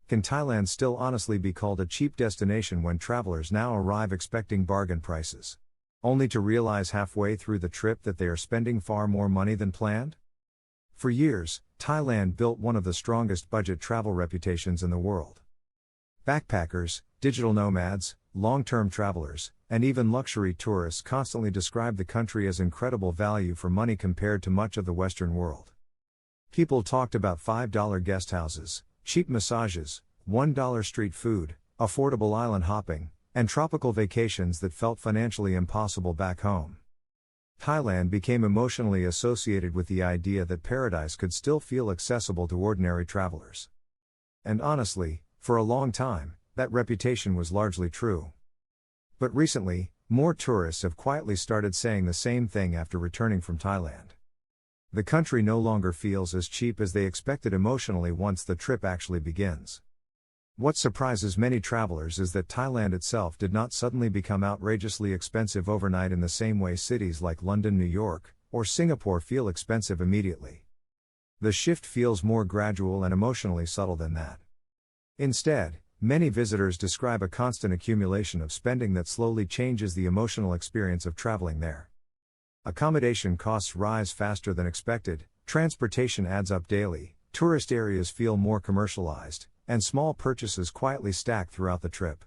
Can Thailand still honestly be called a cheap destination when travelers now arrive expecting bargain prices, only to realize halfway through the trip that they are spending far more money than planned? For years, Thailand built one of the strongest budget travel reputations in the world. Backpackers, digital nomads, long-term travelers, and even luxury tourists constantly describe the country as incredible value for money compared to much of the Western world. People talked about $5 guest houses, cheap massages, $1 street food, affordable island hopping, and tropical vacations that felt financially impossible back home. Thailand became emotionally associated with the idea that paradise could still feel accessible to ordinary travelers. And honestly, for a long time, that reputation was largely true. But recently, more tourists have quietly started saying the same thing after returning from Thailand. The country no longer feels as cheap as they expected emotionally once the trip actually begins. What surprises many travelers is that Thailand itself did not suddenly become outrageously expensive overnight in the same way cities like London, New York, or Singapore feel expensive immediately. The shift feels more gradual and emotionally subtle than that. Instead, many visitors describe a constant accumulation of spending that slowly changes the emotional experience of traveling there. Accommodation costs rise faster than expected, transportation adds up daily, tourist areas feel more commercialized, and small purchases quietly stack throughout the trip.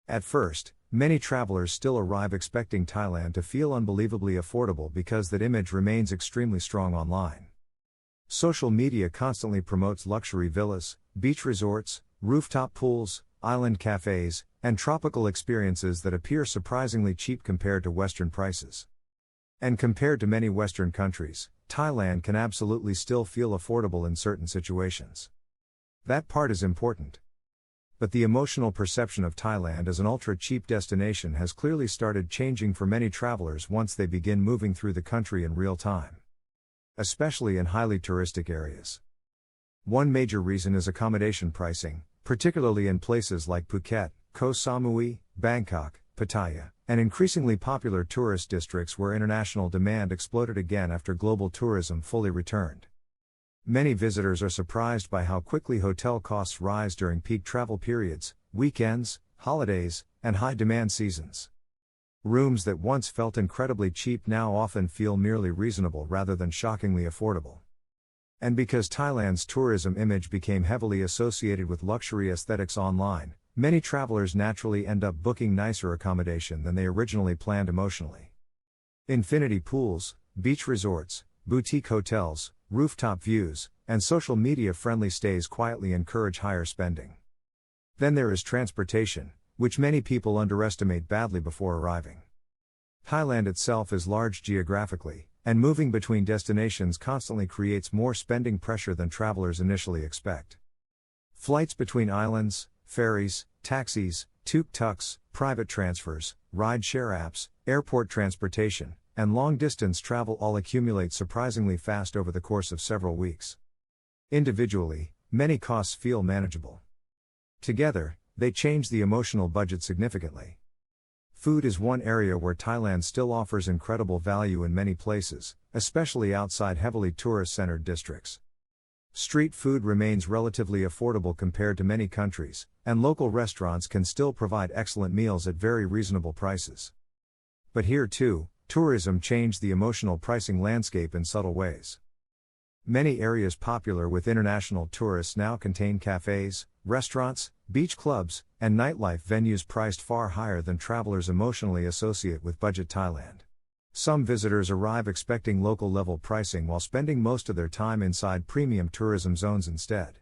At first, many travelers still arrive expecting Thailand to feel unbelievably affordable because that image remains extremely strong online. Social media constantly promotes luxury villas, beach resorts, rooftop pools, island cafes, and tropical experiences that appear surprisingly cheap compared to Western prices. And compared to many Western countries, Thailand can absolutely still feel affordable in certain situations. That part is important. But the emotional perception of Thailand as an ultra-cheap destination has clearly started changing for many travelers once they begin moving through the country in real time. Especially in highly touristic areas. One major reason is accommodation pricing, particularly in places like Phuket, Koh Samui, Bangkok, Pattaya, and increasingly popular tourist districts where international demand exploded again after global tourism fully returned. Many visitors are surprised by how quickly hotel costs rise during peak travel periods, weekends, holidays, and high-demand seasons. Rooms that once felt incredibly cheap now often feel merely reasonable rather than shockingly affordable. And because Thailand's tourism image became heavily associated with luxury aesthetics online, many travelers naturally end up booking nicer accommodation than they originally planned emotionally. Infinity pools, beach resorts, boutique hotels, rooftop views, and social media-friendly stays quietly encourage higher spending. Then there is transportation, which many people underestimate badly before arriving. Thailand itself is large geographically, and moving between destinations constantly creates more spending pressure than travelers initially expect. Flights between islands, ferries, taxis, tuk-tuks, private transfers, ride-share apps, airport transportation, and long-distance travel all accumulate surprisingly fast over the course of several weeks. Individually, many costs feel manageable. Together, they change the emotional budget significantly. Food is one area where Thailand still offers incredible value in many places, especially outside heavily tourist-centered districts. Street food remains relatively affordable compared to many countries, and local restaurants can still provide excellent meals at very reasonable prices. But here too, tourism changed the emotional pricing landscape in subtle ways. Many areas popular with international tourists now contain cafes, restaurants, beach clubs, and nightlife venues priced far higher than travelers emotionally associate with budget Thailand. Some visitors arrive expecting local-level pricing while spending most of their time inside premium tourism zones instead.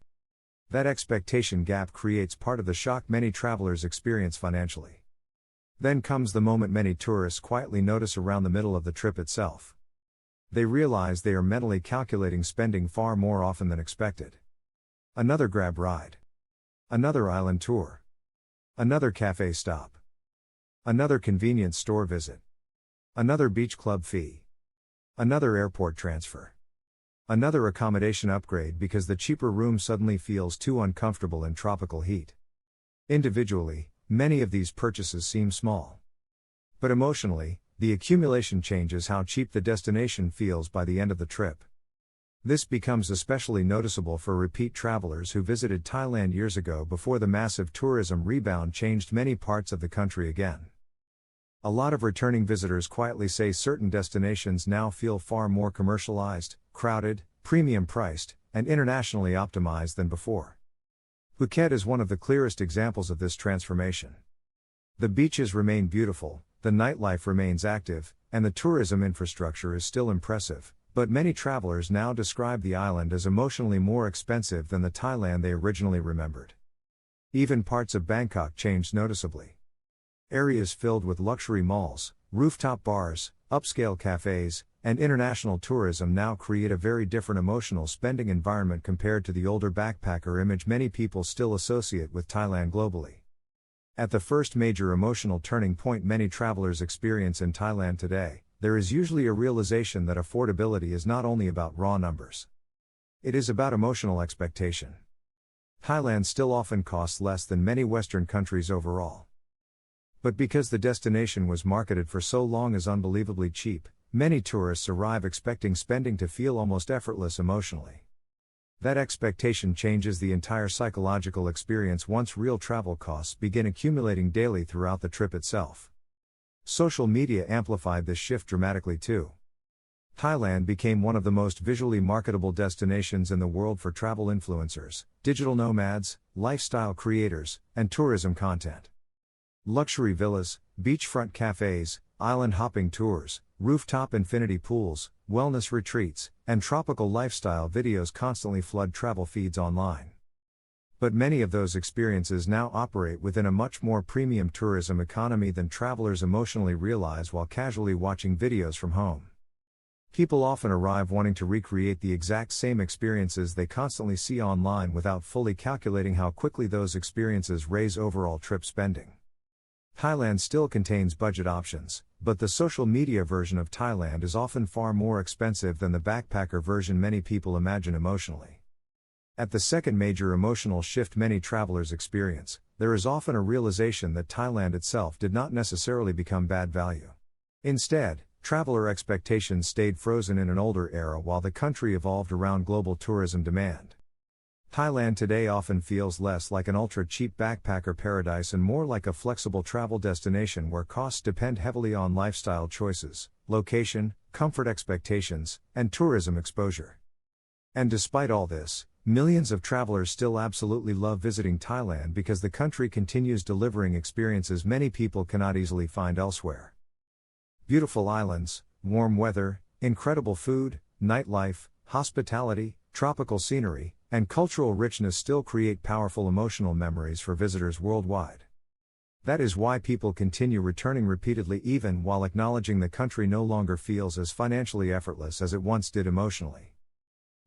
That expectation gap creates part of the shock many travelers experience financially. Then comes the moment many tourists quietly notice around the middle of the trip itself. They realize they are mentally calculating spending far more often than expected. Another Grab ride. Another island tour. Another cafe stop. Another convenience store visit. Another beach club fee. Another airport transfer. Another accommodation upgrade because the cheaper room suddenly feels too uncomfortable in tropical heat. Individually, many of these purchases seem small. But emotionally, the accumulation changes how cheap the destination feels by the end of the trip. This becomes especially noticeable for repeat travelers who visited Thailand years ago before the massive tourism rebound changed many parts of the country again. A lot of returning visitors quietly say certain destinations now feel far more commercialized, crowded, premium priced, and internationally optimized than before. Phuket is one of the clearest examples of this transformation. The beaches remain beautiful, the nightlife remains active, and the tourism infrastructure is still impressive, but many travelers now describe the island as emotionally more expensive than the Thailand they originally remembered. Even parts of Bangkok changed noticeably. Areas filled with luxury malls, rooftop bars, upscale cafes, and international tourism now create a very different emotional spending environment compared to the older backpacker image many people still associate with Thailand globally. At the first major emotional turning point many travelers experience in Thailand today, there is usually a realization that affordability is not only about raw numbers. It is about emotional expectation. Thailand still often costs less than many Western countries overall. But because the destination was marketed for so long as unbelievably cheap, many tourists arrive expecting spending to feel almost effortless emotionally. That expectation changes the entire psychological experience once real travel costs begin accumulating daily throughout the trip itself. Social media amplified this shift dramatically too. Thailand became one of the most visually marketable destinations in the world for travel influencers, digital nomads, lifestyle creators, and tourism content. Luxury villas, beachfront cafes, island hopping tours, rooftop infinity pools, wellness retreats, and tropical lifestyle videos constantly flood travel feeds online. But many of those experiences now operate within a much more premium tourism economy than travelers emotionally realize while casually watching videos from home. People often arrive wanting to recreate the exact same experiences they constantly see online without fully calculating how quickly those experiences raise overall trip spending. Thailand still contains budget options, but the social media version of Thailand is often far more expensive than the backpacker version many people imagine emotionally. At the second major emotional shift many travelers experience, there is often a realization that Thailand itself did not necessarily become bad value. Instead, traveler expectations stayed frozen in an older era while the country evolved around global tourism demand. Thailand today often feels less like an ultra-cheap backpacker paradise and more like a flexible travel destination where costs depend heavily on lifestyle choices, location, comfort expectations, and tourism exposure. And despite all this, millions of travelers still absolutely love visiting Thailand because the country continues delivering experiences many people cannot easily find elsewhere. Beautiful islands, warm weather, incredible food, nightlife, hospitality, tropical scenery, and cultural richness still create powerful emotional memories for visitors worldwide. That is why people continue returning repeatedly even while acknowledging the country no longer feels as financially effortless as it once did emotionally.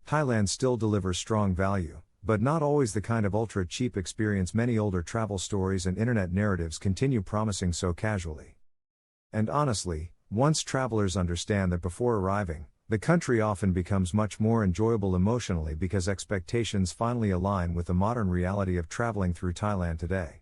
Thailand still delivers strong value, but not always the kind of ultra-cheap experience many older travel stories and internet narratives continue promising so casually. And honestly, once travelers understand that before arriving, the country often becomes much more enjoyable emotionally because expectations finally align with the modern reality of traveling through Thailand today.